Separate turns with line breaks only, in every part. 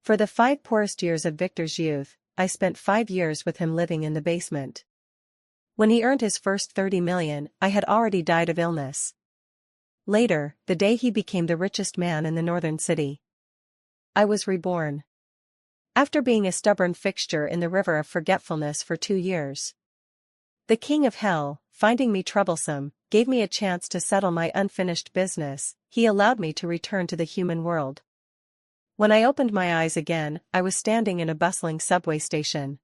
For the 5 poorest years of Victor's youth, I spent 5 years with him living in the basement. When he earned his first 30 million, I had already died of illness. Later, the day he became the richest man in the northern city, I was reborn. After being a stubborn fixture in the river of forgetfulness for 2 years. The king of hell, finding me troublesome, gave me a chance to settle my unfinished business. He allowed me to return to the human world. When I opened my eyes again, I was standing in a bustling subway station.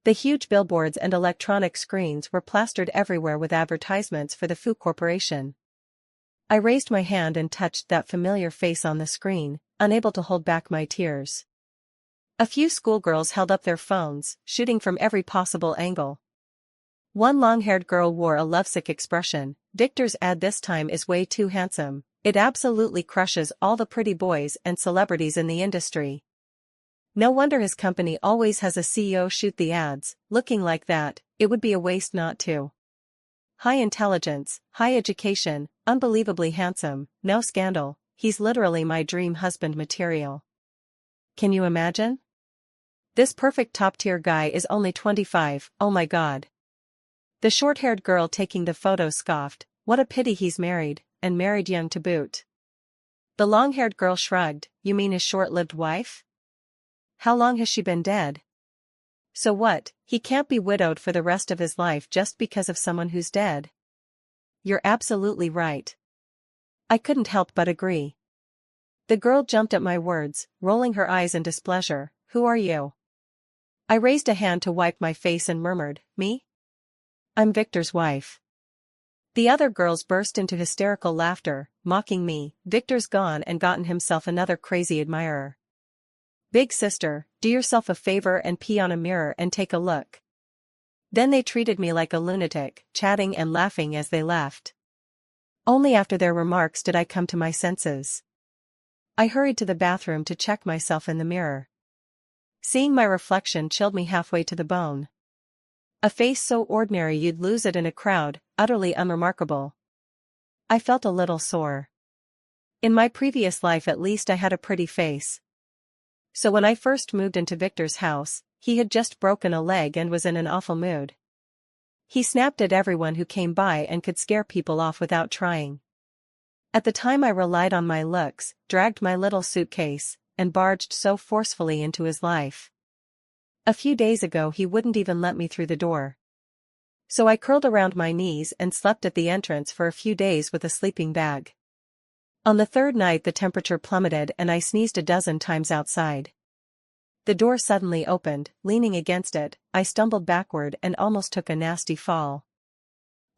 The huge billboards and electronic screens were plastered everywhere with advertisements for the Food Corporation. I raised my hand and touched that familiar face on the screen, unable to hold back my tears. A few schoolgirls held up their phones, shooting from every possible angle. One long-haired girl wore a lovesick expression. Victor's ad this time is way too handsome. It absolutely crushes all the pretty boys and celebrities in the industry. No wonder his company always has a CEO shoot the ads. Looking like that, it would be a waste not to. High intelligence, high education, unbelievably handsome, no scandal. He's literally my dream husband material. Can you imagine? This perfect top-tier guy is only 25, oh my god. The short-haired girl taking the photo scoffed, what a pity he's married, and married young to boot. The long-haired girl shrugged, you mean his short-lived wife? How long has she been dead? So what, he can't be widowed for the rest of his life just because of someone who's dead? You're absolutely right. I couldn't help but agree. The girl jumped at my words, rolling her eyes in displeasure. Who are you? I raised a hand to wipe my face and murmured, me? I'm Victor's wife. The other girls burst into hysterical laughter, mocking me. Victor's gone and gotten himself another crazy admirer. Big sister, do yourself a favor and pee on a mirror and take a look. Then they treated me like a lunatic, chatting and laughing as they left. Only after their remarks did I come to my senses. I hurried to the bathroom to check myself in the mirror. Seeing my reflection chilled me halfway to the bone. A face so ordinary you'd lose it in a crowd, utterly unremarkable. I felt a little sore. In my previous life at least I had a pretty face. So when I first moved into Victor's house, he had just broken a leg and was in an awful mood. He snapped at everyone who came by and could scare people off without trying. At the time I relied on my looks, dragged my little suitcase, and barged so forcefully into his life. A few days ago he wouldn't even let me through the door. So I curled around my knees and slept at the entrance for a few days with a sleeping bag. On the third night the temperature plummeted and I sneezed a dozen times outside. The door suddenly opened, leaning against it, I stumbled backward and almost took a nasty fall.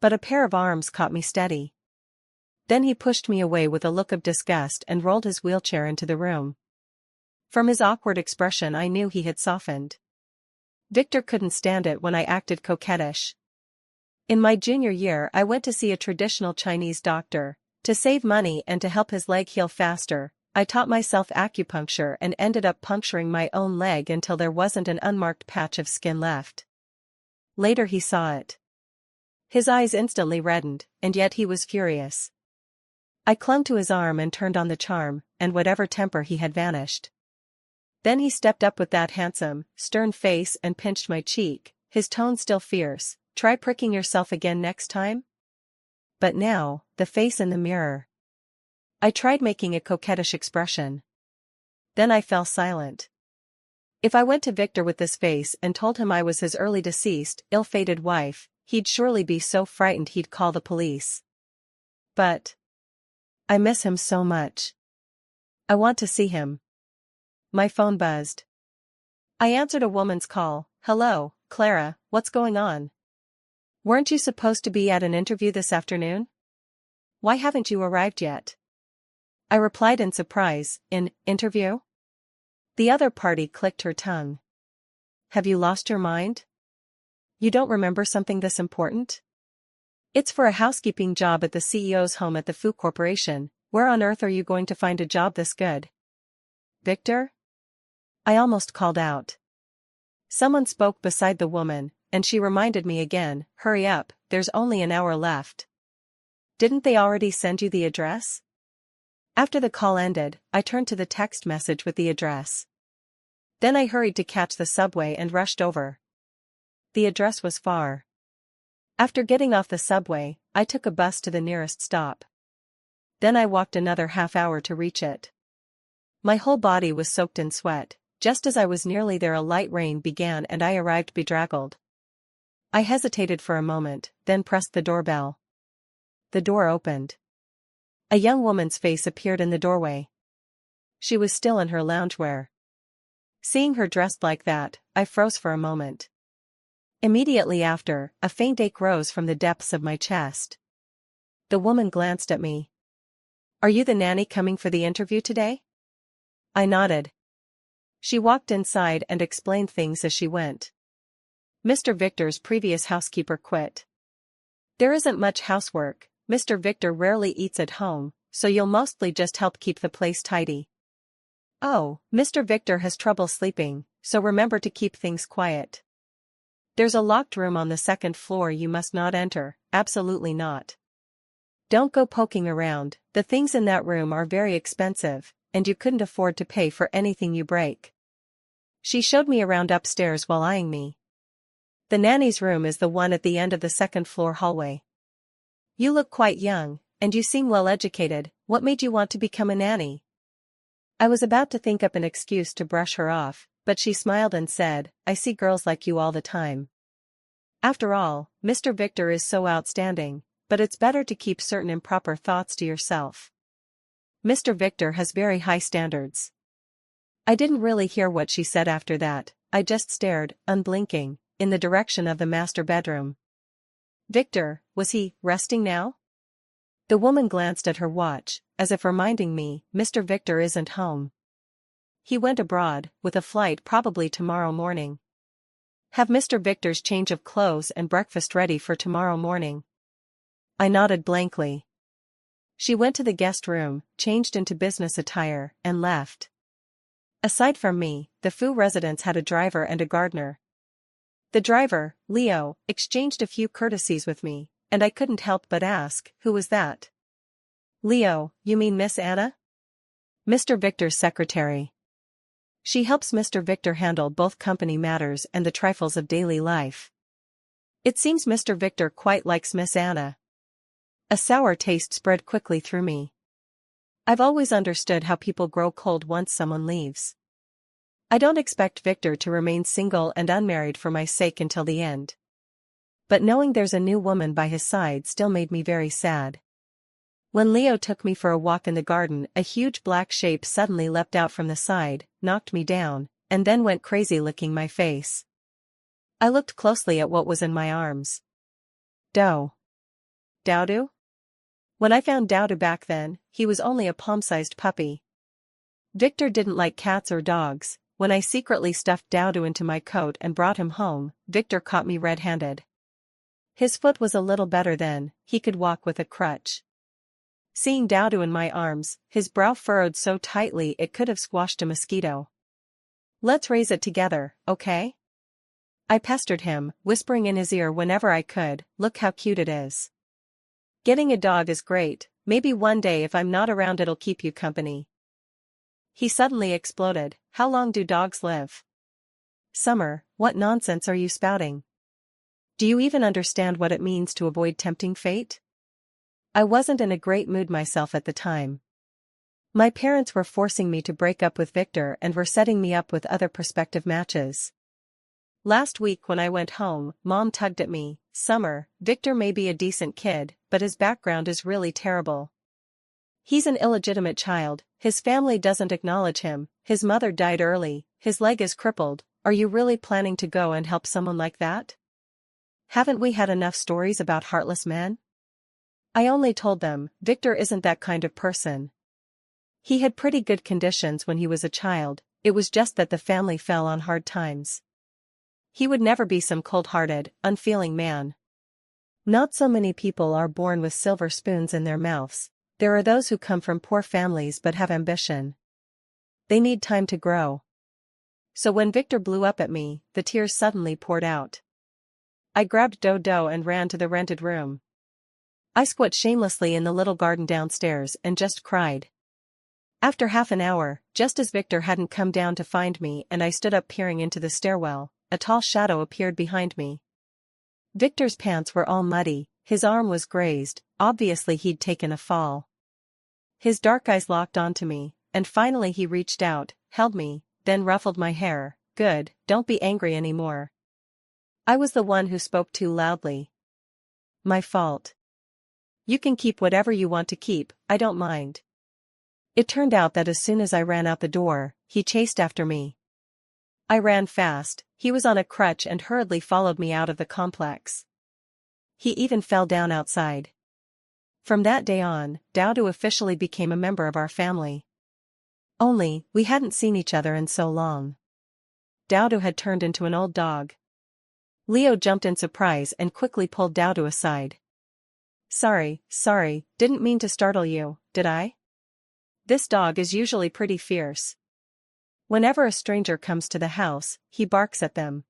But a pair of arms caught me steady. Then he pushed me away with a look of disgust and rolled his wheelchair into the room. From his awkward expression I knew he had softened. Victor couldn't stand it when I acted coquettish. In my junior year I went to see a traditional Chinese doctor. To save money and to help his leg heal faster, I taught myself acupuncture and ended up puncturing my own leg until there wasn't an unmarked patch of skin left. Later he saw it. His eyes instantly reddened, and yet he was furious. I clung to his arm and turned on the charm, and whatever temper he had vanished. Then he stepped up with that handsome, stern face and pinched my cheek, his tone still fierce. Try pricking yourself again next time? But now, the face in the mirror. I tried making a coquettish expression. Then I fell silent. If I went to Victor with this face and told him I was his early deceased, ill-fated wife, he'd surely be so frightened he'd call the police. But I miss him so much. I want to see him. My phone buzzed. I answered a woman's call. Hello, Clara, what's going on? Weren't you supposed to be at an interview this afternoon? Why haven't you arrived yet? I replied in surprise, interview? The other party clicked her tongue. Have you lost your mind? You don't remember something this important? It's for a housekeeping job at the CEO's home at the Food Corporation. Where on earth are you going to find a job this good? Victor? I almost called out. Someone spoke beside the woman, and she reminded me again, hurry up, there's only an hour left. Didn't they already send you the address? After the call ended, I turned to the text message with the address. Then I hurried to catch the subway and rushed over. The address was far. After getting off the subway, I took a bus to the nearest stop. Then I walked another half-hour to reach it. My whole body was soaked in sweat. Just as I was nearly there, a light rain began and I arrived bedraggled. I hesitated for a moment, then pressed the doorbell. The door opened. A young woman's face appeared in the doorway. She was still in her loungewear. Seeing her dressed like that, I froze for a moment. Immediately after, a faint ache rose from the depths of my chest. The woman glanced at me. "Are you the nanny coming for the interview today?" I nodded. She walked inside and explained things as she went. Mr. Victor's previous housekeeper quit. There isn't much housework. Mr. Victor rarely eats at home, so you'll mostly just help keep the place tidy. Oh, Mr. Victor has trouble sleeping, so remember to keep things quiet. There's a locked room on the second floor you must not enter, absolutely not. Don't go poking around, the things in that room are very expensive, and you couldn't afford to pay for anything you break. She showed me around upstairs while eyeing me. The nanny's room is the one at the end of the second floor hallway. You look quite young, and you seem well educated. What made you want to become a nanny? I was about to think up an excuse to brush her off, but she smiled and said, I see girls like you all the time. After all, Mr. Victor is so outstanding, but it's better to keep certain improper thoughts to yourself. Mr. Victor has very high standards. I didn't really hear what she said after that. I just stared, unblinking, in the direction of the master bedroom. Victor, was he resting now? The woman glanced at her watch, as if reminding me, Mr. Victor isn't home. He went abroad, with a flight probably tomorrow morning. Have Mr. Victor's change of clothes and breakfast ready for tomorrow morning. I nodded blankly. She went to the guest room, changed into business attire, and left. Aside from me, the Fu residence had a driver and a gardener. The driver, Leo, exchanged a few courtesies with me, and I couldn't help but ask, who was that? Leo, you mean Miss Anna? Mr. Victor's secretary. She helps Mr. Victor handle both company matters and the trifles of daily life. It seems Mr. Victor quite likes Miss Anna. A sour taste spread quickly through me. I've always understood how people grow cold once someone leaves. I don't expect Victor to remain single and unmarried for my sake until the end. But knowing there's a new woman by his side still made me very sad. When Leo took me for a walk in the garden, a huge black shape suddenly leapt out from the side, knocked me down, and then went crazy licking my face. I looked closely at what was in my arms. Dowdu? When I found Dowdu back then, he was only a palm-sized puppy. Victor didn't like cats or dogs. When I secretly stuffed Dowdu into my coat and brought him home, Victor caught me red-handed. His foot was a little better then, he could walk with a crutch. Seeing Dowdu in my arms, his brow furrowed so tightly it could have squashed a mosquito. Let's raise it together, okay? I pestered him, whispering in his ear whenever I could, look how cute it is. Getting a dog is great, maybe one day if I'm not around it'll keep you company. He suddenly exploded, how long do dogs live? Summer, what nonsense are you spouting? Do you even understand what it means to avoid tempting fate? I wasn't in a great mood myself at the time. My parents were forcing me to break up with Victor and were setting me up with other prospective matches. Last week when I went home, Mom tugged at me, Summer, Victor may be a decent kid, but his background is really terrible. He's an illegitimate child, his family doesn't acknowledge him, his mother died early, his leg is crippled. Are you really planning to go and help someone like that? Haven't we had enough stories about heartless men? I only told them, Victor isn't that kind of person. He had pretty good conditions when he was a child, it was just that the family fell on hard times. He would never be some cold-hearted, unfeeling man. Not so many people are born with silver spoons in their mouths. There are those who come from poor families but have ambition. They need time to grow. So when Victor blew up at me, the tears suddenly poured out. I grabbed Dodo and ran to the rented room. I squat shamelessly in the little garden downstairs and just cried. After half an hour, just as Victor hadn't come down to find me and I stood up peering into the stairwell, a tall shadow appeared behind me. Victor's pants were all muddy, his arm was grazed, obviously he'd taken a fall. His dark eyes locked onto me, and finally he reached out, held me, then ruffled my hair. Good, don't be angry anymore. I was the one who spoke too loudly. My fault. You can keep whatever you want to keep, I don't mind. It turned out that as soon as I ran out the door, he chased after me. I ran fast, he was on a crutch and hurriedly followed me out of the complex. He even fell down outside. From that day on, Dowdo officially became a member of our family. Only, we hadn't seen each other in so long. Dowdo had turned into an old dog. Leo jumped in surprise and quickly pulled Dowdo aside. Sorry, didn't mean to startle you, did I? This dog is usually pretty fierce. Whenever a stranger comes to the house, he barks at them.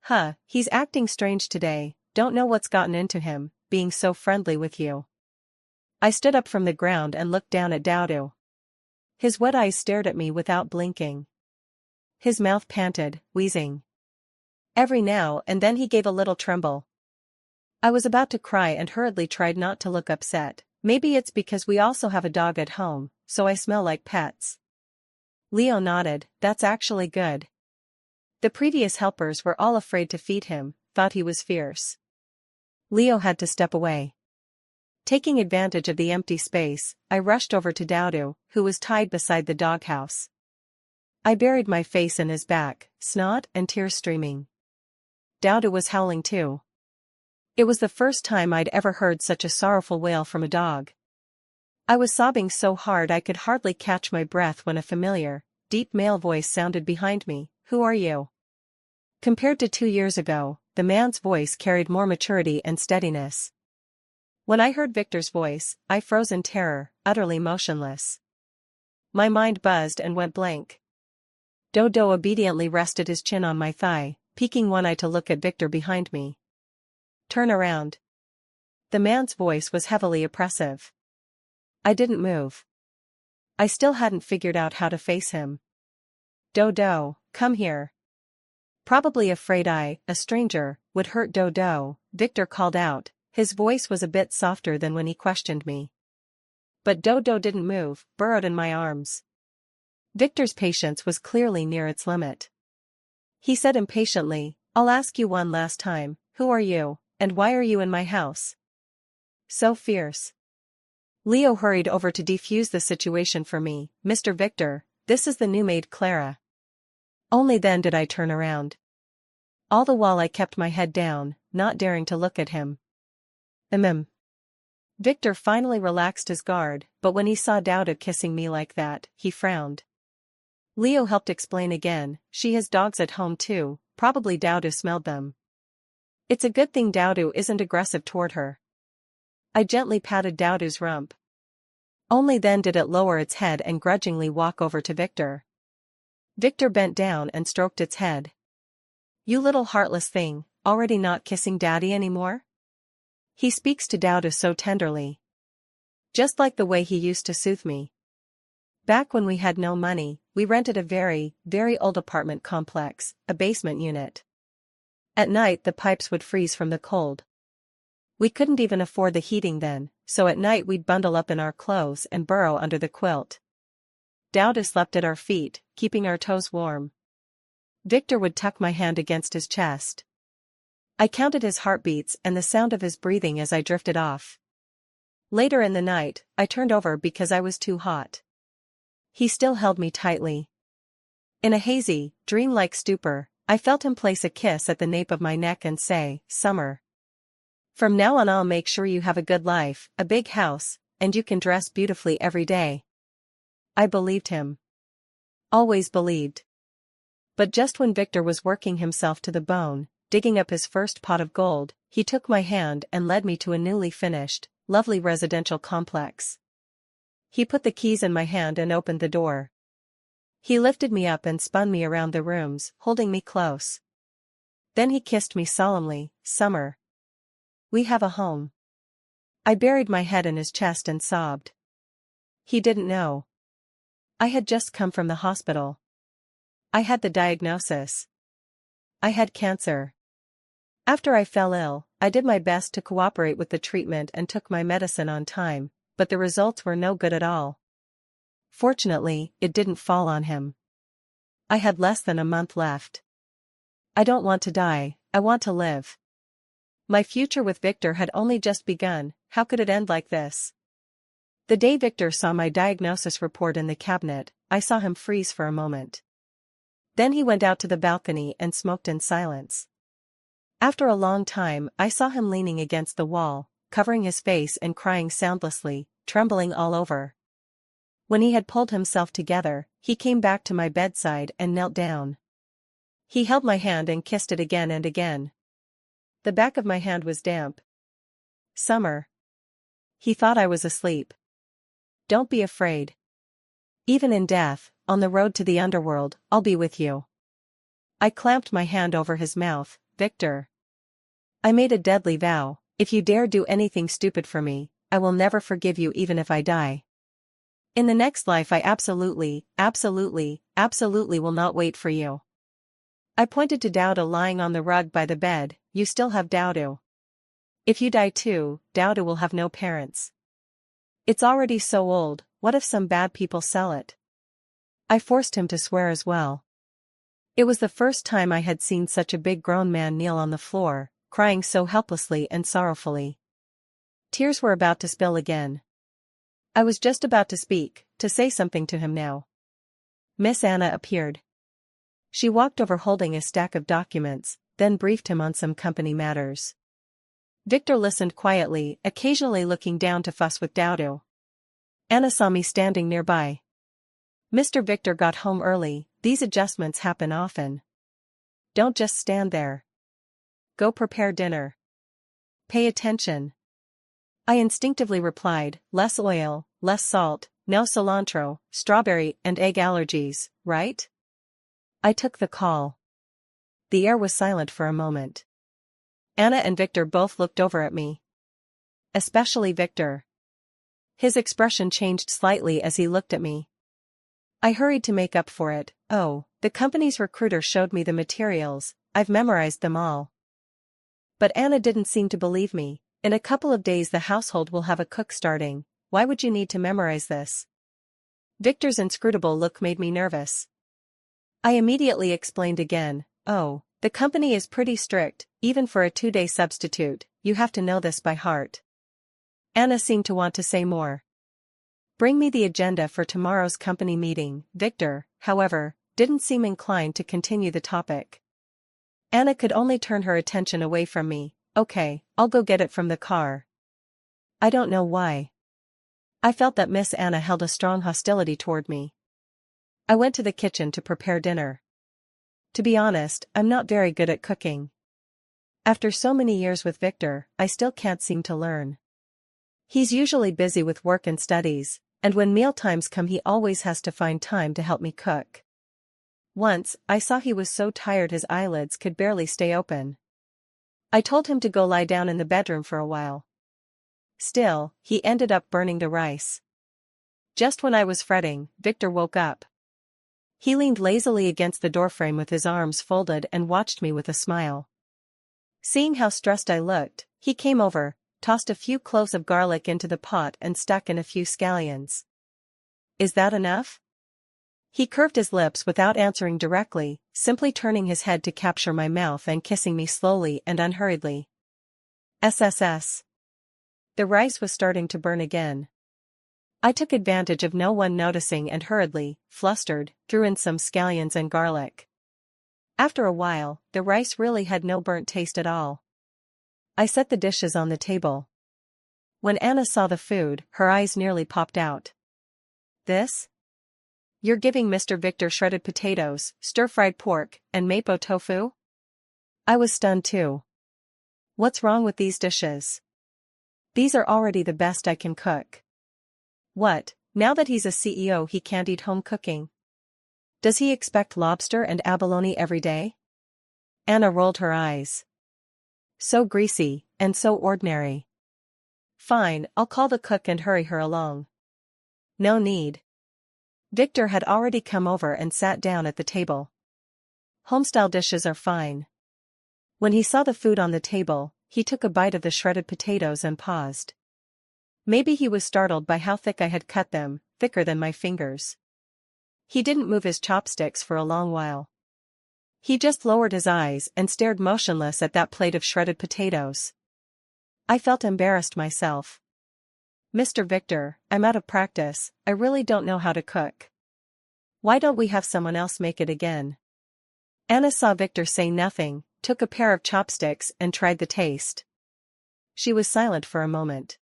Huh, he's acting strange today, don't know what's gotten into him, being so friendly with you. I stood up from the ground and looked down at Dowdo. His wet eyes stared at me without blinking. His mouth panted, wheezing. Every now and then he gave a little tremble. I was about to cry and hurriedly tried not to look upset. Maybe it's because we also have a dog at home, so I smell like pets. Leo nodded, that's actually good. The previous helpers were all afraid to feed him, thought he was fierce. Leo had to step away. Taking advantage of the empty space, I rushed over to Dowdo, who was tied beside the doghouse. I buried my face in his back, snot and tears streaming. Dowdo was howling too. It was the first time I'd ever heard such a sorrowful wail from a dog. I was sobbing so hard I could hardly catch my breath when a familiar, deep male voice sounded behind me. Who are you? Compared to 2 years ago, the man's voice carried more maturity and steadiness. When I heard Victor's voice, I froze in terror, utterly motionless. My mind buzzed and went blank. Dodo obediently rested his chin on my thigh, peeking one eye to look at Victor behind me. Turn around. The man's voice was heavily oppressive. I didn't move. I still hadn't figured out how to face him. Dodo, come here. Probably afraid I, a stranger, would hurt Dodo, Victor called out. His voice was a bit softer than when he questioned me. But Dodo didn't move, burrowed in my arms. Victor's patience was clearly near its limit. He said impatiently, I'll ask you one last time, who are you, and why are you in my house? So fierce. Leo hurried over to defuse the situation for me. Mr. Victor, this is the new maid Clara. Only then did I turn around. All the while I kept my head down, not daring to look at him. Victor finally relaxed his guard, but when he saw Dowdo kissing me like that, he frowned. Leo helped explain again, she has dogs at home too, probably Dowdo smelled them. It's a good thing Dowdo isn't aggressive toward her. I gently patted Dowdo's rump. Only then did it lower its head and grudgingly walk over to Victor. Victor bent down and stroked its head. You little heartless thing, already not kissing Daddy anymore? He speaks to Dowdo so tenderly. Just like the way he used to soothe me. Back when we had no money, we rented a very, very old apartment complex, a basement unit. At night the pipes would freeze from the cold. We couldn't even afford the heating then, so at night we'd bundle up in our clothes and burrow under the quilt. Dowdo slept at our feet, keeping our toes warm. Victor would tuck my hand against his chest. I counted his heartbeats and the sound of his breathing as I drifted off. Later in the night, I turned over because I was too hot. He still held me tightly. In a hazy, dreamlike stupor, I felt him place a kiss at the nape of my neck and say, Summer. From now on I'll make sure you have a good life, a big house, and you can dress beautifully every day. I believed him. Always believed. But just when Victor was working himself to the bone, digging up his first pot of gold, he took my hand and led me to a newly finished, lovely residential complex. He put the keys in my hand and opened the door. He lifted me up and spun me around the rooms, holding me close. Then he kissed me solemnly, Summer. We have a home. I buried my head in his chest and sobbed. He didn't know. I had just come from the hospital. I had the diagnosis. I had cancer. After I fell ill, I did my best to cooperate with the treatment and took my medicine on time, but the results were no good at all. Fortunately, it didn't fall on him. I had less than a month left. I don't want to die, I want to live. My future with Victor had only just begun, how could it end like this? The day Victor saw my diagnosis report in the cabinet, I saw him freeze for a moment. Then he went out to the balcony and smoked in silence. After a long time, I saw him leaning against the wall, covering his face and crying soundlessly, trembling all over. When he had pulled himself together, he came back to my bedside and knelt down. He held my hand and kissed it again and again. The back of my hand was damp. Summer. He thought I was asleep. Don't be afraid. Even in death, on the road to the underworld, I'll be with you. I clamped my hand over his mouth. Victor. I made a deadly vow, if you dare do anything stupid for me, I will never forgive you even if I die. In the next life I absolutely will not wait for you. I pointed to Dauda lying on the rug by the bed. You still have Dauda. If you die too, Dauda will have no parents. It's already so old, what if some bad people sell it? I forced him to swear as well. It was the first time I had seen such a big grown man kneel on the floor, crying so helplessly and sorrowfully. Tears were about to spill again. I was just about to speak, to say something to him now. Miss Anna appeared. She walked over holding a stack of documents, then briefed him on some company matters. Victor listened quietly, occasionally looking down to fuss with Dauda. Anna saw me standing nearby. Mr. Victor got home early, these adjustments happen often. Don't just stand there. Go prepare dinner. Pay attention. I instinctively replied, less oil, less salt, no cilantro, strawberry and egg allergies, right? I took the call. The air was silent for a moment. Anna and Victor both looked over at me. Especially Victor. His expression changed slightly as he looked at me. I hurried to make up for it. Oh, the company's recruiter showed me the materials, I've memorized them all. But Anna didn't seem to believe me. In a couple of days the household will have a cook starting, why would you need to memorize this? Victor's inscrutable look made me nervous. I immediately explained again, oh, the company is pretty strict, even for a 2-day substitute, you have to know this by heart. Anna seemed to want to say more. Bring me the agenda for tomorrow's company meeting. Victor, however, didn't seem inclined to continue the topic. Anna could only turn her attention away from me. Okay, I'll go get it from the car. I don't know why. I felt that Miss Anna held a strong hostility toward me. I went to the kitchen to prepare dinner. To be honest, I'm not very good at cooking. After so many years with Victor, I still can't seem to learn. He's usually busy with work and studies, and when mealtimes come he always has to find time to help me cook. Once, I saw he was so tired his eyelids could barely stay open. I told him to go lie down in the bedroom for a while. Still, he ended up burning the rice. Just when I was fretting, Victor woke up. He leaned lazily against the doorframe with his arms folded and watched me with a smile. Seeing how stressed I looked, he came over, tossed a few cloves of garlic into the pot and stuck in a few scallions. Is that enough? He curved his lips without answering directly, simply turning his head to capture my mouth and kissing me slowly and unhurriedly. SSS. The rice was starting to burn again. I took advantage of no one noticing and hurriedly, flustered, threw in some scallions and garlic. After a while, the rice really had no burnt taste at all. I set the dishes on the table. When Anna saw the food, her eyes nearly popped out. This? You're giving Mr. Victor shredded potatoes, stir-fried pork, and mapo tofu? I was stunned too. What's wrong with these dishes? These are already the best I can cook. What, now that he's a CEO he can't eat home cooking? Does he expect lobster and abalone every day? Anna rolled her eyes. So greasy, and so ordinary. Fine, I'll call the cook and hurry her along. No need. Victor had already come over and sat down at the table. Homestyle dishes are fine. When he saw the food on the table, he took a bite of the shredded potatoes and paused. Maybe he was startled by how thick I had cut them, thicker than my fingers. He didn't move his chopsticks for a long while. He just lowered his eyes and stared motionless at that plate of shredded potatoes. I felt embarrassed myself. Mr. Victor, I'm out of practice, I really don't know how to cook. Why don't we have someone else make it again? Anna saw Victor say nothing, took a pair of chopsticks and tried the taste. She was silent for a moment.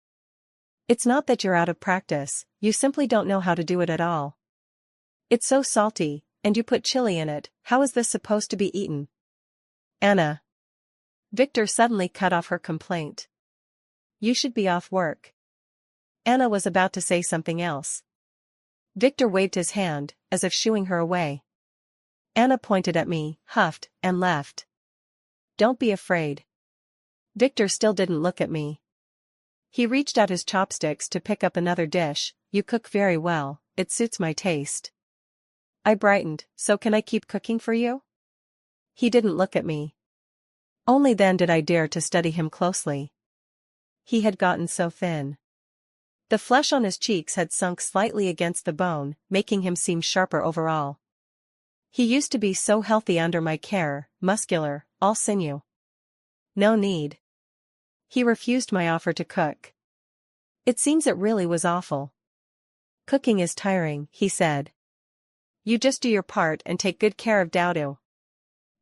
It's not that you're out of practice, you simply don't know how to do it at all. It's so salty, and you put chili in it, how is this supposed to be eaten? Anna. Victor suddenly cut off her complaint. You should be off work. Anna was about to say something else. Victor waved his hand, as if shooing her away. Anna pointed at me, huffed, and left. Don't be afraid. Victor still didn't look at me. He reached out his chopsticks to pick up another dish. You cook very well, it suits my taste. I brightened, so can I keep cooking for you? He didn't look at me. Only then did I dare to study him closely. He had gotten so thin. The flesh on his cheeks had sunk slightly against the bone, making him seem sharper overall. He used to be so healthy under my care, muscular, all sinew. No need. He refused my offer to cook. It seems it really was awful. Cooking is tiring, he said. You just do your part and take good care of Dowdo.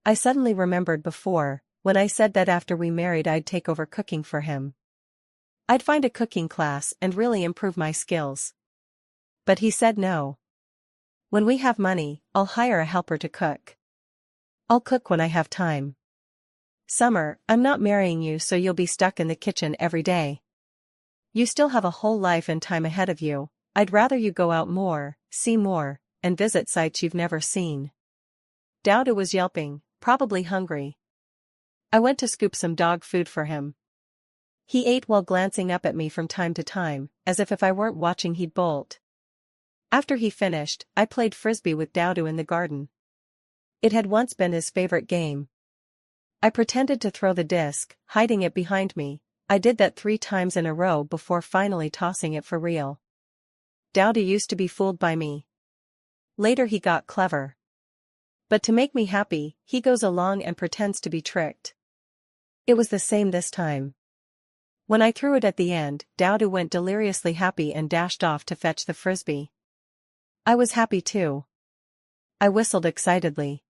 I suddenly remembered before, when I said that after we married I'd take over cooking for him. I'd find a cooking class and really improve my skills. But he said no. When we have money, I'll hire a helper to cook. I'll cook when I have time. Summer, I'm not marrying you so you'll be stuck in the kitchen every day. You still have a whole life and time ahead of you. I'd rather you go out more, see more, and visit sites you've never seen. Dowdo was yelping, probably hungry. I went to scoop some dog food for him. He ate while glancing up at me from time to time, as if I weren't watching he'd bolt. After he finished, I played frisbee with Dowdo in the garden. It had once been his favorite game. I pretended to throw the disc, hiding it behind me. I did that 3 times in a row before finally tossing it for real. Dowdo used to be fooled by me. Later he got clever. But to make me happy, he goes along and pretends to be tricked. It was the same this time. When I threw it at the end, Dowdo went deliriously happy and dashed off to fetch the frisbee. I was happy too. I whistled excitedly.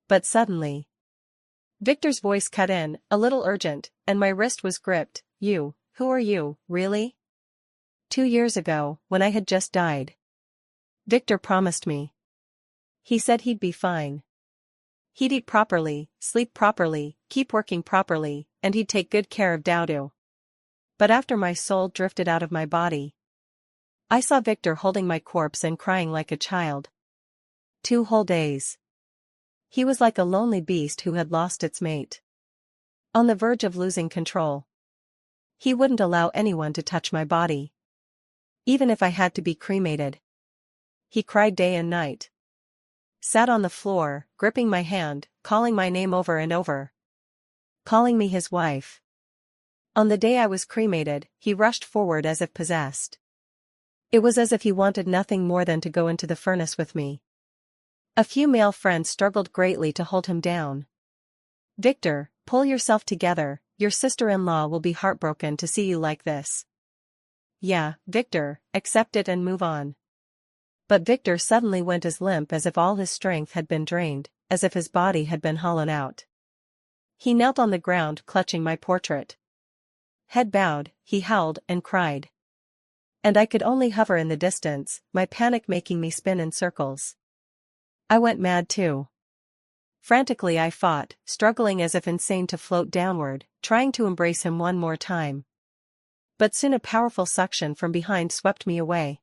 But suddenly, Victor's voice cut in, a little urgent, and my wrist was gripped. You, who are you, really? 2 years ago, when I had just died. Victor promised me. He said he'd be fine. He'd eat properly, sleep properly, keep working properly, and he'd take good care of Dowdo. But after my soul drifted out of my body, I saw Victor holding my corpse and crying like a child. 2 whole days. He was like a lonely beast who had lost its mate. On the verge of losing control. He wouldn't allow anyone to touch my body. Even if I had to be cremated. He cried day and night. Sat on the floor, gripping my hand, calling my name over and over. Calling me his wife. On the day I was cremated, he rushed forward as if possessed. It was as if he wanted nothing more than to go into the furnace with me. A few male friends struggled greatly to hold him down. Victor, pull yourself together, your sister-in-law will be heartbroken to see you like this. Yeah, Victor, accept it and move on. But Victor suddenly went as limp as if all his strength had been drained, as if his body had been hollowed out. He knelt on the ground clutching my portrait. Head bowed, he howled and cried. And I could only hover in the distance, my panic making me spin in circles. I went mad too. Frantically I fought, struggling as if insane to float downward, trying to embrace him one more time. But soon a powerful suction from behind swept me away.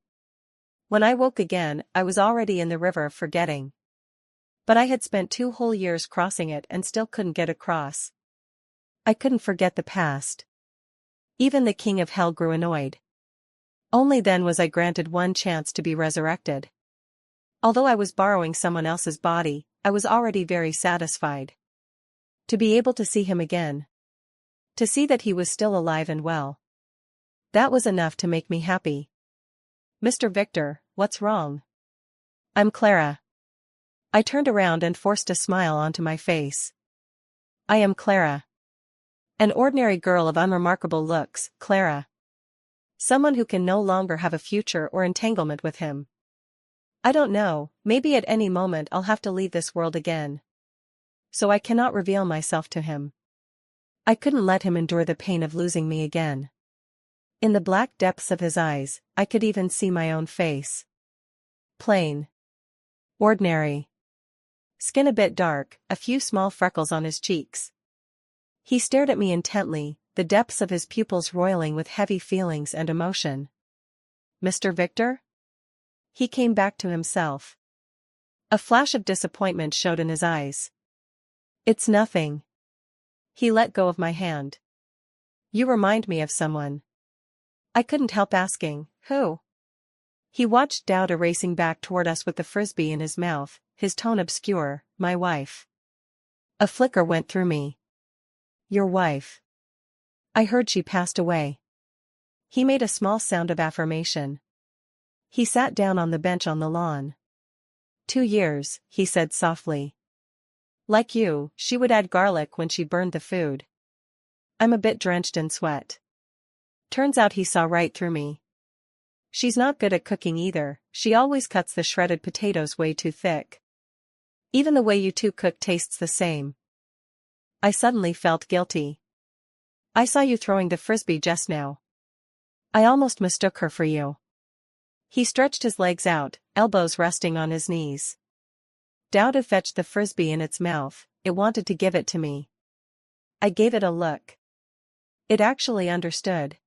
When I woke again, I was already in the river of forgetting. But I had spent 2 whole years crossing it and still couldn't get across. I couldn't forget the past. Even the king of hell grew annoyed. Only then was I granted one chance to be resurrected. Although I was borrowing someone else's body, I was already very satisfied. To be able to see him again. To see that he was still alive and well. That was enough to make me happy. Mr. Victor, what's wrong? I'm Clara. I turned around and forced a smile onto my face. I am Clara. An ordinary girl of unremarkable looks, Clara. Someone who can no longer have a future or entanglement with him. I don't know, maybe at any moment I'll have to leave this world again. So I cannot reveal myself to him. I couldn't let him endure the pain of losing me again. In the black depths of his eyes, I could even see my own face. Plain. Ordinary. Skin a bit dark, a few small freckles on his cheeks. He stared at me intently, the depths of his pupils roiling with heavy feelings and emotion. Mr. Victor? He came back to himself. A flash of disappointment showed in his eyes. It's nothing. He let go of my hand. You remind me of someone. I couldn't help asking, who? He watched Dowda racing back toward us with the frisbee in his mouth, his tone obscure, my wife. A flicker went through me. Your wife. I heard she passed away. He made a small sound of affirmation. He sat down on the bench on the lawn. 2 years, he said softly. Like you, she would add garlic when she burned the food. I'm a bit drenched in sweat. Turns out he saw right through me. She's not good at cooking either, she always cuts the shredded potatoes way too thick. Even the way you two cook tastes the same. I suddenly felt guilty. I saw you throwing the frisbee just now. I almost mistook her for you. He stretched his legs out, elbows resting on his knees. Dowda fetched the frisbee in its mouth, it wanted to give it to me. I gave it a look. It actually understood.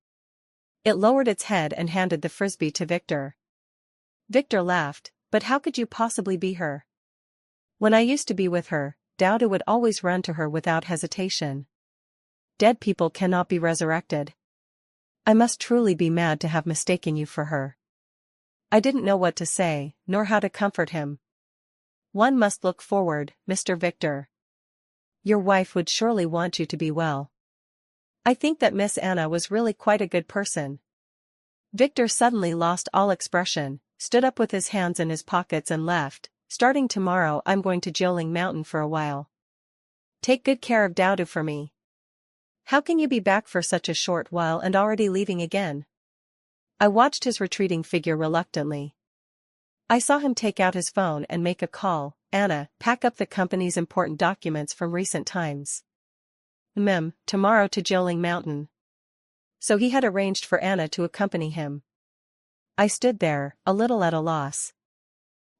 It lowered its head and handed the frisbee to Victor. Victor laughed, but how could you possibly be her? When I used to be with her, Dowda would always run to her without hesitation. Dead people cannot be resurrected. I must truly be mad to have mistaken you for her. I didn't know what to say, nor how to comfort him. One must look forward, Mr. Victor. Your wife would surely want you to be well. I think that Miss Anna was really quite a good person. Victor suddenly lost all expression, stood up with his hands in his pockets and left. Starting tomorrow I'm going to Dazzling Mountain for a while. Take good care of Dowda for me. How can you be back for such a short while and already leaving again? I watched his retreating figure reluctantly. I saw him take out his phone and make a call. Anna, pack up the company's important documents from recent times. Tomorrow to Dazzling Mountain. So he had arranged for Anna to accompany him. I stood there, a little at a loss.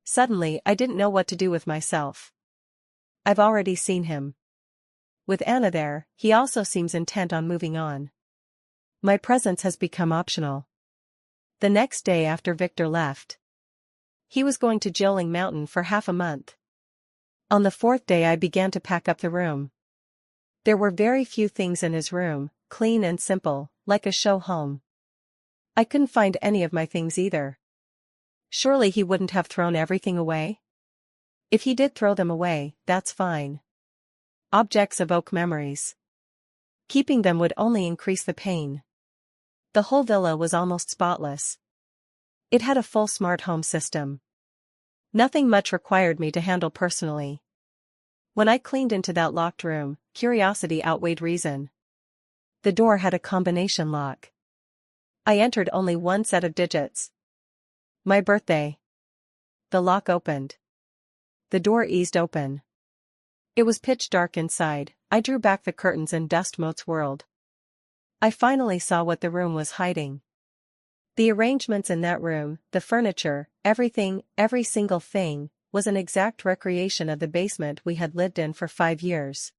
Suddenly I didn't know what to do with myself. I've already seen him. With Anna there, he also seems intent on moving on. My presence has become optional. The next day after Victor left, he was going to Dazzling Mountain for half a month. On the 4th day I began to pack up the room. There were very few things in his room, clean and simple, like a show home. I couldn't find any of my things either. Surely he wouldn't have thrown everything away? If he did throw them away, that's fine. Objects evoke memories. Keeping them would only increase the pain. The whole villa was almost spotless. It had a full smart home system. Nothing much required me to handle personally. When I cleaned into that locked room, curiosity outweighed reason. The door had a combination lock. I entered only one set of digits. My birthday. The lock opened. The door eased open. It was pitch dark inside. I drew back the curtains and dust motes whirled. I finally saw what the room was hiding. The arrangements in that room, the furniture, everything, every single thing, was an exact recreation of the basement we had lived in for 5 years.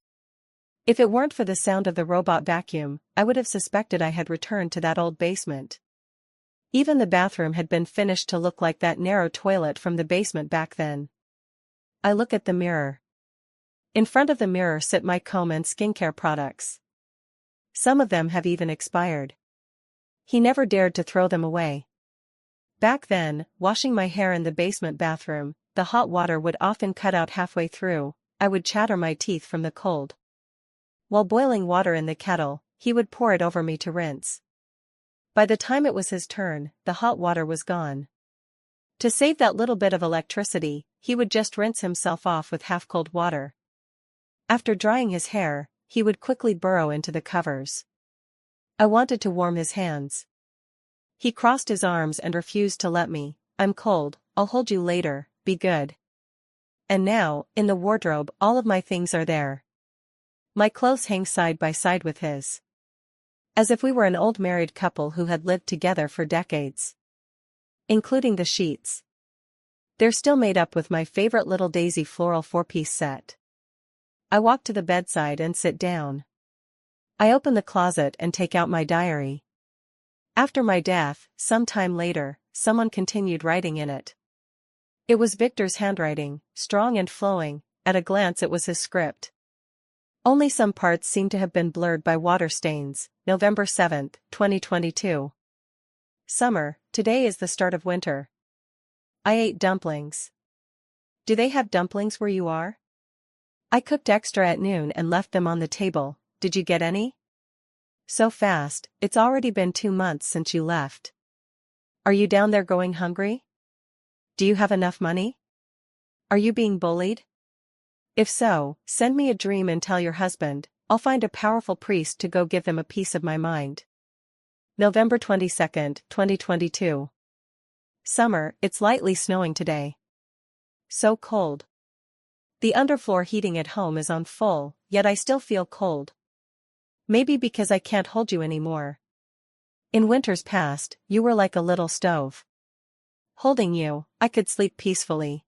If it weren't for the sound of the robot vacuum, I would have suspected I had returned to that old basement. Even the bathroom had been finished to look like that narrow toilet from the basement back then. I look at the mirror. In front of the mirror sit my comb and skincare products. Some of them have even expired. He never dared to throw them away. Back then, washing my hair in the basement bathroom, the hot water would often cut out halfway through. I would chatter my teeth from the cold. While boiling water in the kettle, he would pour it over me to rinse. By the time it was his turn, the hot water was gone. To save that little bit of electricity, he would just rinse himself off with half-cold water. After drying his hair, he would quickly burrow into the covers. I wanted to warm his hands. He crossed his arms and refused to let me. "I'm cold, I'll hold you later, be good." And now, in the wardrobe, all of my things are there. My clothes hang side by side with his. As if we were an old married couple who had lived together for decades. Including the sheets. They're still made up with my favorite little daisy floral 4-piece set. I walk to the bedside and sit down. I open the closet and take out my diary. After my death, some time later, someone continued writing in it. It was Victor's handwriting, strong and flowing. At a glance it was his script. Only some parts seemed to have been blurred by water stains. November 7, 2022. Summer, today is the start of winter. I ate dumplings. Do they have dumplings where you are? I cooked extra at noon and left them on the table. Did you get any? So fast, it's already been 2 months since you left. Are you down there going hungry? Do you have enough money? Are you being bullied? If so, send me a dream and tell your husband. I'll find a powerful priest to go give them a piece of my mind. November 22, 2022. Summer, it's lightly snowing today. So cold. The underfloor heating at home is on full, yet I still feel cold. Maybe because I can't hold you anymore. In winters past, you were like a little stove. Holding you, I could sleep peacefully.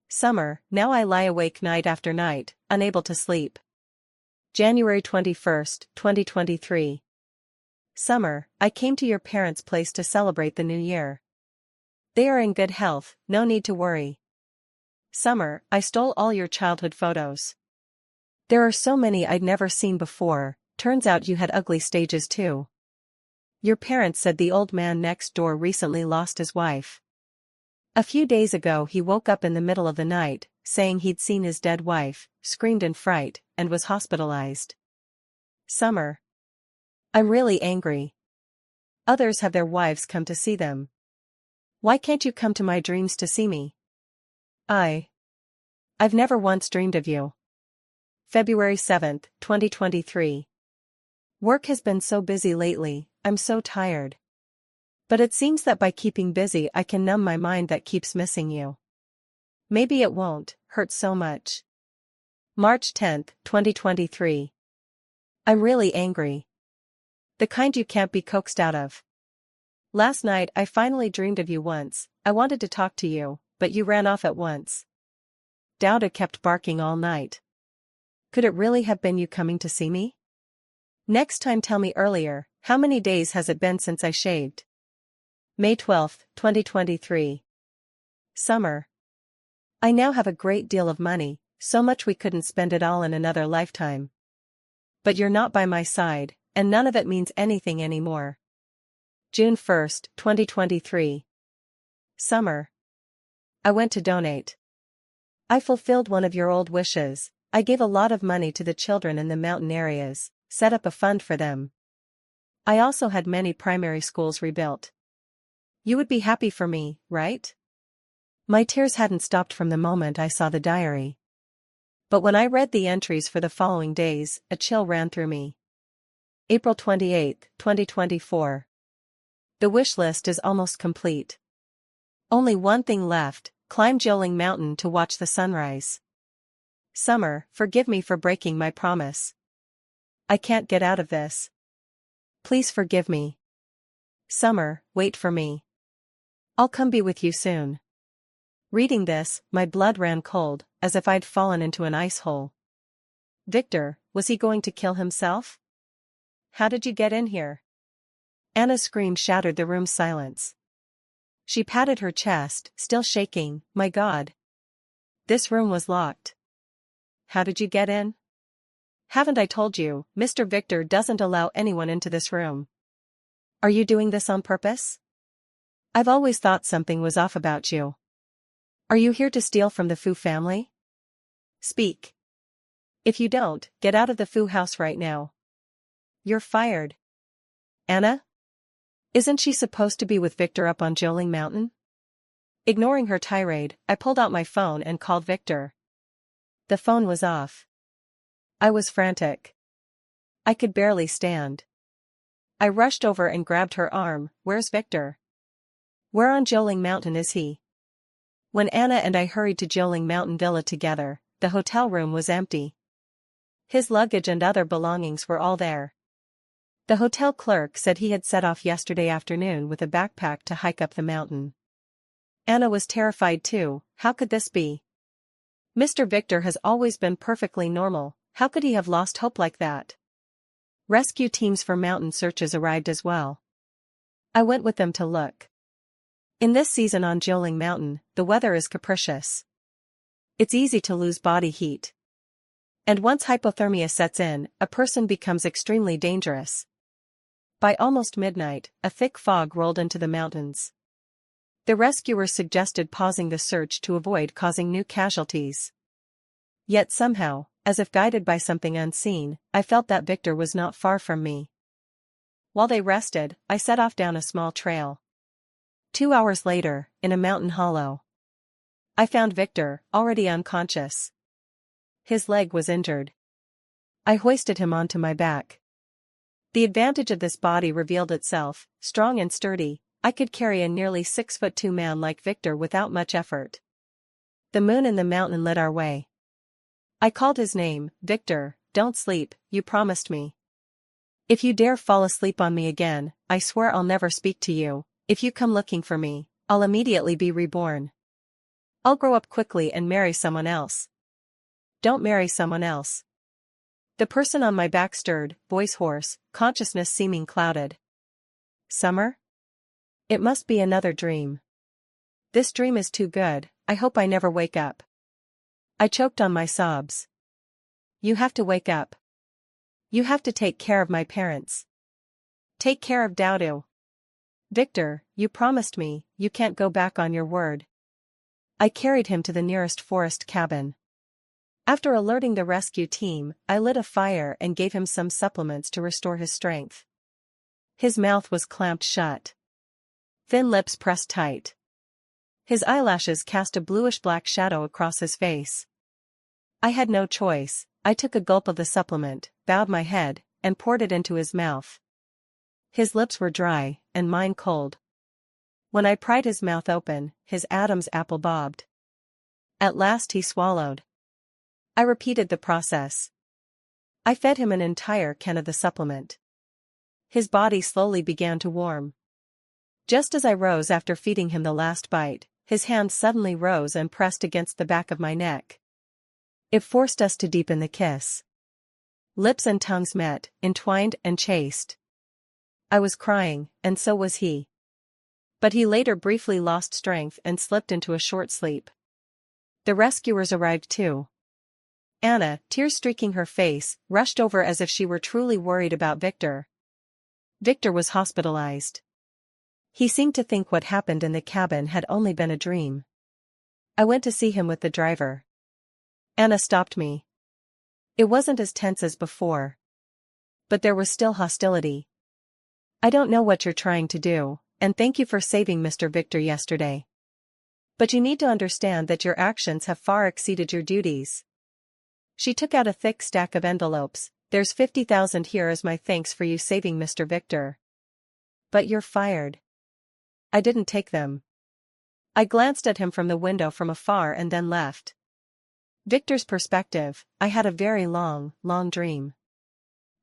Summer, now I lie awake night after night, unable to sleep. January 21, 2023. Summer, I came to your parents' place to celebrate the new year. They are in good health, no need to worry. Summer, I stole all your childhood photos. There are so many I'd never seen before. Turns out you had ugly stages too. Your parents said the old man next door recently lost his wife. A few days ago he woke up in the middle of the night, saying he'd seen his dead wife, screamed in fright, and was hospitalized. Summer. I'm really angry. Others have their wives come to see them. Why can't you come to my dreams to see me? I've never once dreamed of you. February 7, 2023. Work has been so busy lately, I'm so tired. But it seems that by keeping busy I can numb my mind that keeps missing you. Maybe it won't hurt so much. March 10, 2023. I'm really angry. The kind you can't be coaxed out of. Last night I finally dreamed of you once. I wanted to talk to you, but you ran off at once. Dowda kept barking all night. Could it really have been you coming to see me? Next time tell me earlier. How many days has it been since I shaved? May 12, 2023. Summer. I now have a great deal of money, so much we couldn't spend it all in another lifetime. But you're not by my side, and none of it means anything anymore. June 1, 2023. Summer. I went to donate. I fulfilled one of your old wishes. I gave a lot of money to the children in the mountain areas, set up a fund for them. I also had many primary schools rebuilt. You would be happy for me, right? My tears hadn't stopped from the moment I saw the diary. But when I read the entries for the following days, a chill ran through me. April 28, 2024. The wish list is almost complete. Only one thing left: climb Joling Mountain to watch the sunrise. Summer, forgive me for breaking my promise. I can't get out of this. Please forgive me. Summer, wait for me. I'll come be with you soon. Reading this, my blood ran cold, as if I'd fallen into an ice hole. Victor, was he going to kill himself? How did you get in here? Anna's scream shattered the room's silence. She patted her chest, still shaking. My God. This room was locked. How did you get in? Haven't I told you, Mr. Victor doesn't allow anyone into this room. Are you doing this on purpose? I've always thought something was off about you. Are you here to steal from the Fu family? Speak. If you don't, get out of the Fu house right now. You're fired. Anna? Isn't she supposed to be with Victor up on Joling Mountain? Ignoring her tirade, I pulled out my phone and called Victor. The phone was off. I was frantic. I could barely stand. I rushed over and grabbed her arm. Where's Victor? Where on Joling Mountain is he? When Anna and I hurried to Joling Mountain Villa together, the hotel room was empty. His luggage and other belongings were all there. The hotel clerk said he had set off yesterday afternoon with a backpack to hike up the mountain. Anna was terrified too. How could this be? Mr. Victor has always been perfectly normal. How could he have lost hope like that? Rescue teams for mountain searches arrived as well. I went with them to look. In this season on Joling Mountain, the weather is capricious. It's easy to lose body heat. And once hypothermia sets in, a person becomes extremely dangerous. By almost midnight, a thick fog rolled into the mountains. The rescuers suggested pausing the search to avoid causing new casualties. Yet somehow, as if guided by something unseen, I felt that Victor was not far from me. While they rested, I set off down a small trail. 2 hours later, in a mountain hollow, I found Victor, already unconscious. His leg was injured. I hoisted him onto my back. The advantage of this body revealed itself. Strong and sturdy, I could carry a nearly 6'2" man like Victor without much effort. The moon and the mountain led our way. I called his name. Victor, don't sleep, you promised me. If you dare fall asleep on me again, I swear I'll never speak to you. If you come looking for me, I'll immediately be reborn. I'll grow up quickly and marry someone else. Don't marry someone else. The person on my back stirred, voice hoarse, consciousness seeming clouded. Summer? It must be another dream. This dream is too good, I hope I never wake up. I choked on my sobs. You have to wake up. You have to take care of my parents. Take care of Dowdo. Victor, you promised me, you can't go back on your word. I carried him to the nearest forest cabin. After alerting the rescue team, I lit a fire and gave him some supplements to restore his strength. His mouth was clamped shut. Thin lips pressed tight. His eyelashes cast a bluish-black shadow across his face. I had no choice. I took a gulp of the supplement, bowed my head, and poured it into his mouth. His lips were dry, and mine cold. When I pried his mouth open, his Adam's apple bobbed. At last he swallowed. I repeated the process. I fed him an entire can of the supplement. His body slowly began to warm. Just as I rose after feeding him the last bite, his hand suddenly rose and pressed against the back of my neck. It forced us to deepen the kiss. Lips and tongues met, entwined and chaste. I was crying, and so was he. But he later briefly lost strength and slipped into a short sleep. The rescuers arrived too. Anna, tears streaking her face, rushed over as if she were truly worried about Victor. Victor was hospitalized. He seemed to think what happened in the cabin had only been a dream. I went to see him with the driver. Anna stopped me. It wasn't as tense as before. But there was still hostility. I don't know what you're trying to do, and thank you for saving Mr. Victor yesterday. But you need to understand that your actions have far exceeded your duties. She took out a thick stack of envelopes. There's 50,000 here as my thanks for you saving Mr. Victor. But you're fired. I didn't take them. I glanced at him from the window from afar and then left. Victor's perspective, I had a very long dream.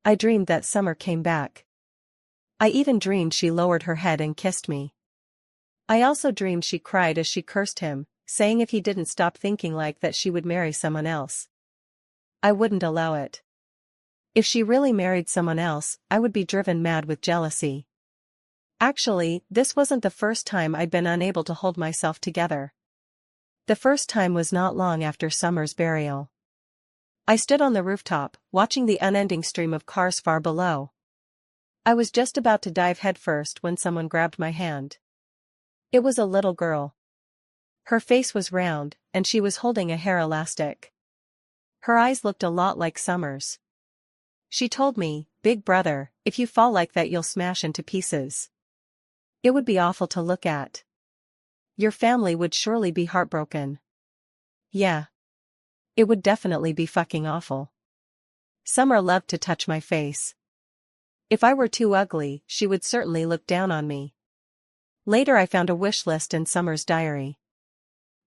I dreamed that Summer came back. I even dreamed she lowered her head and kissed me. I also dreamed she cried as she cursed him, saying if he didn't stop thinking like that she would marry someone else. I wouldn't allow it. If she really married someone else, I would be driven mad with jealousy. Actually, this wasn't the first time I'd been unable to hold myself together. The first time was not long after Summer's burial. I stood on the rooftop, watching the unending stream of cars far below. I was just about to dive headfirst when someone grabbed my hand. It was a little girl. Her face was round, and she was holding a hair elastic. Her eyes looked a lot like Summer's. She told me, "Big brother, if you fall like that you'll smash into pieces. It would be awful to look at. Your family would surely be heartbroken." Yeah. It would definitely be fucking awful. Summer loved to touch my face. If I were too ugly, she would certainly look down on me. Later I found a wish list in Summer's diary.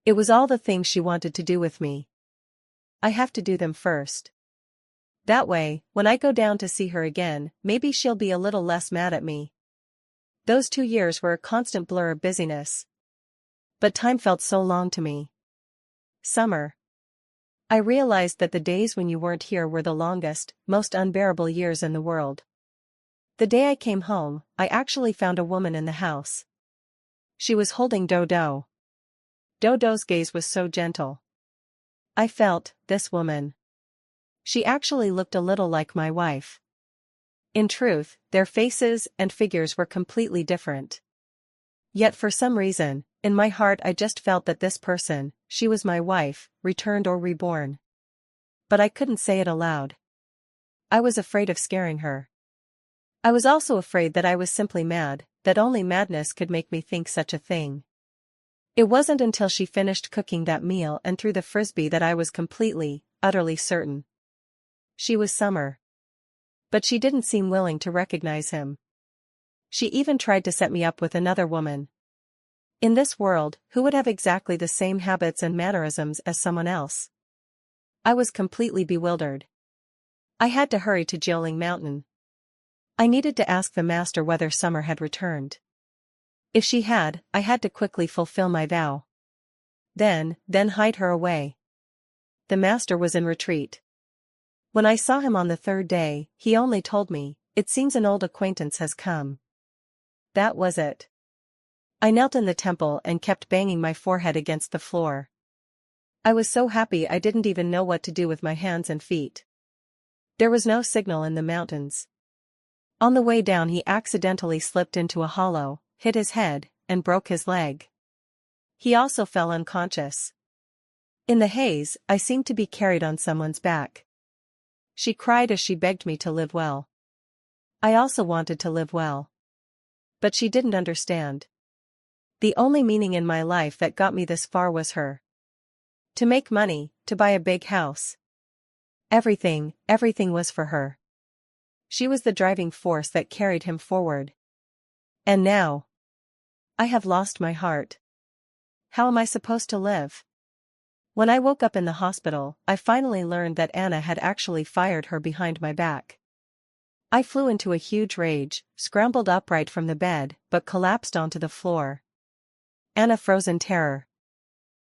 It was all the things she wanted to do with me. I have to do them first. That way, when I go down to see her again, maybe she'll be a little less mad at me. Those 2 years were a constant blur of busyness. But time felt so long to me. Summer. I realized that the days when you weren't here were the longest, most unbearable years in the world. The day I came home, I actually found a woman in the house. She was holding Dodo. Dodo's gaze was so gentle. I felt, this woman. She actually looked a little like my wife. In truth, their faces and figures were completely different. Yet for some reason, in my heart I just felt that this person, she was my wife, returned or reborn. But I couldn't say it aloud. I was afraid of scaring her. I was also afraid that I was simply mad, that only madness could make me think such a thing. It wasn't until she finished cooking that meal and threw the frisbee that I was completely, utterly certain. She was Summer. But she didn't seem willing to recognize him. She even tried to set me up with another woman. In this world, who would have exactly the same habits and mannerisms as someone else? I was completely bewildered. I had to hurry to Jioling Mountain. I needed to ask the master whether Summer had returned. If she had, I had to quickly fulfill my vow. Then hide her away. The master was in retreat. When I saw him on the third day, he only told me, "It seems an old acquaintance has come." That was it. I knelt in the temple and kept banging my forehead against the floor. I was so happy I didn't even know what to do with my hands and feet. There was no signal in the mountains. On the way down he accidentally slipped into a hollow, hit his head, and broke his leg. He also fell unconscious. In the haze, I seemed to be carried on someone's back. She cried as she begged me to live well. I also wanted to live well. But she didn't understand. The only meaning in my life that got me this far was her. To make money, to buy a big house. Everything was for her. She was the driving force that carried him forward. And now, I have lost my heart. How am I supposed to live? When I woke up in the hospital, I finally learned that Anna had actually fired her behind my back. I flew into a huge rage, scrambled upright from the bed, but collapsed onto the floor. Anna froze in terror.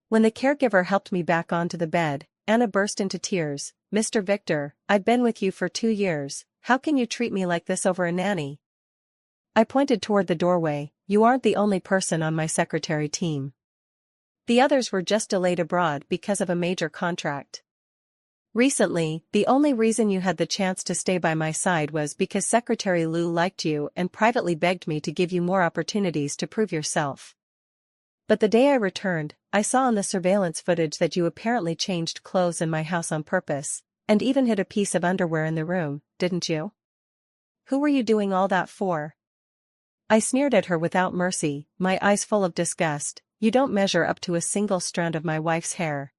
When the caregiver helped me back onto the bed, Anna burst into tears. "Mr. Victor, I've been with you for 2 years, how can you treat me like this over a nanny?" I pointed toward the doorway. "You aren't the only person on my secretary team. The others were just delayed abroad because of a major contract. Recently, the only reason you had the chance to stay by my side was because Secretary Liu liked you and privately begged me to give you more opportunities to prove yourself. But the day I returned, I saw on the surveillance footage that you apparently changed clothes in my house on purpose, and even hid a piece of underwear in the room, didn't you? Who were you doing all that for?" I sneered at her without mercy, my eyes full of disgust. "You don't measure up to a single strand of my wife's hair."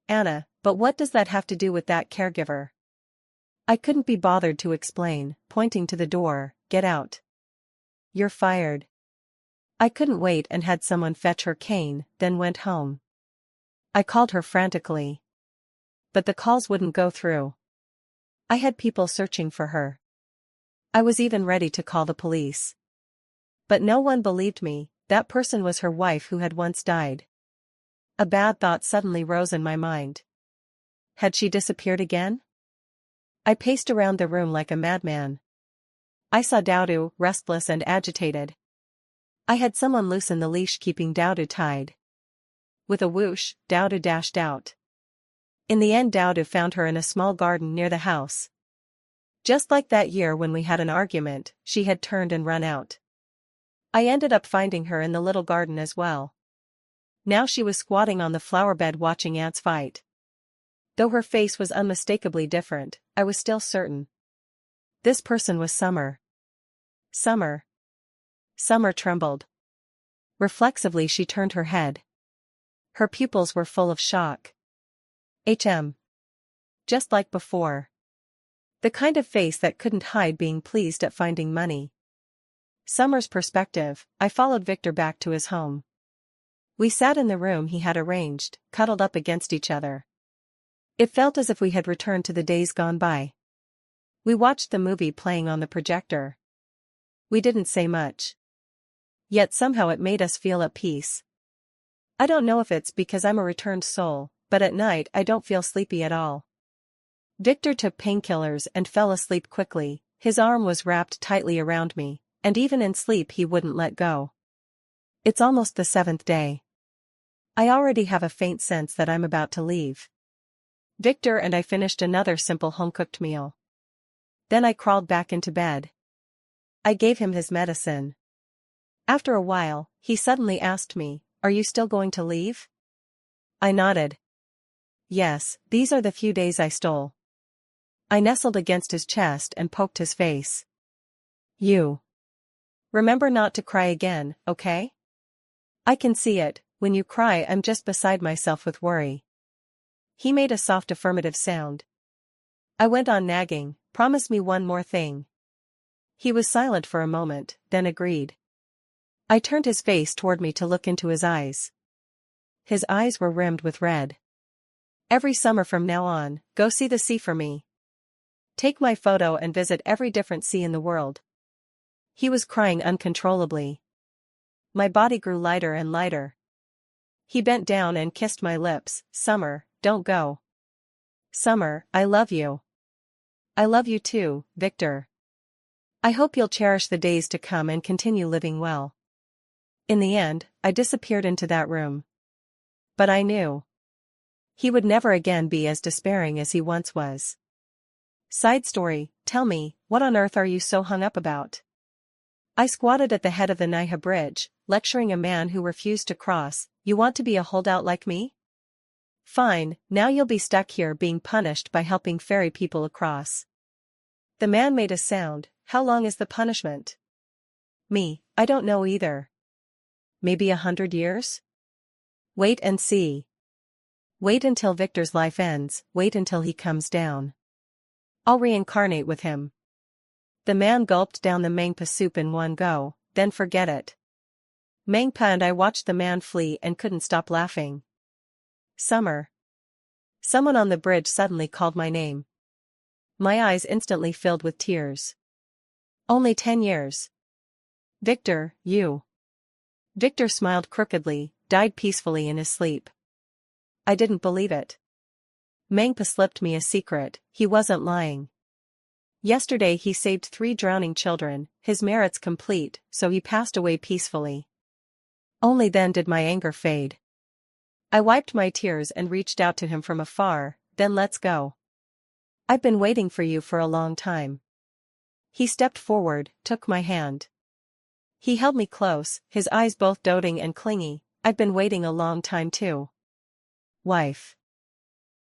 "Anna, but what does that have to do with that caregiver?" I couldn't be bothered to explain, pointing to the door. "Get out. You're fired." I couldn't wait and had someone fetch her cane, then went home. I called her frantically. But the calls wouldn't go through. I had people searching for her. I was even ready to call the police. But no one believed me. That person was her wife who had once died. A bad thought suddenly rose in my mind. Had she disappeared again? I paced around the room like a madman. I saw Dowdu, restless and agitated. I had someone loosen the leash keeping Dowdu tied. With a whoosh, Dowdu dashed out. In the end Dowdu found her in a small garden near the house. Just like that year when we had an argument, she had turned and run out. I ended up finding her in the little garden as well. Now she was squatting on the flower bed watching ants fight. Though her face was unmistakably different, I was still certain. This person was Summer. Summer. Summer trembled. Reflexively she turned her head. Her pupils were full of shock. Just like before. The kind of face that couldn't hide being pleased at finding money. Summer's perspective, I followed Victor back to his home. We sat in the room he had arranged, cuddled up against each other. It felt as if we had returned to the days gone by. We watched the movie playing on the projector. We didn't say much. Yet somehow it made us feel at peace. I don't know if it's because I'm a returned soul, but at night I don't feel sleepy at all. Victor took painkillers and fell asleep quickly. His arm was wrapped tightly around me, and even in sleep he wouldn't let go. It's almost the 7th day. I already have a faint sense that I'm about to leave. Victor and I finished another simple home-cooked meal. Then I crawled back into bed. I gave him his medicine. After a while, he suddenly asked me, "Are you still going to leave?" I nodded. Yes, these are the few days I stole. I nestled against his chest and poked his face. You. Remember not to cry again, okay? I can see it, when you cry I'm just beside myself with worry. He made a soft affirmative sound. I went on nagging, "Promise me one more thing." He was silent for a moment, then agreed. I turned his face toward me to look into his eyes. His eyes were rimmed with red. "Every summer from now on, go see the sea for me. Take my photo and visit every different sea in the world." He was crying uncontrollably. My body grew lighter and lighter. He bent down and kissed my lips. "Summer, don't go. Summer, I love you. I love you too, Victor. I hope you'll cherish the days to come and continue living well." In the end, I disappeared into that room. But I knew he would never again be as despairing as he once was. Side story, tell me, what on earth are you so hung up about? I squatted at the head of the Niha Bridge, lecturing a man who refused to cross. You want to be a holdout like me? Fine, now you'll be stuck here being punished by helping ferry people across. The man made a sound. How long is the punishment? Me, I don't know either. Maybe 100 years? Wait and see. Wait until Victor's life ends, wait until he comes down. I'll reincarnate with him. The man gulped down the mangpa soup in one go, then forget it. Mangpa and I watched the man flee and couldn't stop laughing. Summer. Someone on the bridge suddenly called my name. My eyes instantly filled with tears. Only 10 years. Victor, you. Victor smiled crookedly, died peacefully in his sleep. I didn't believe it. Mangpa slipped me a secret, he wasn't lying. Yesterday he saved 3 drowning children, his merits complete, so he passed away peacefully. Only then did my anger fade. I wiped my tears and reached out to him from afar. Then let's go. I've been waiting for you for a long time. He stepped forward, took my hand. He held me close, his eyes both doting and clingy. I've been waiting a long time too. Wife.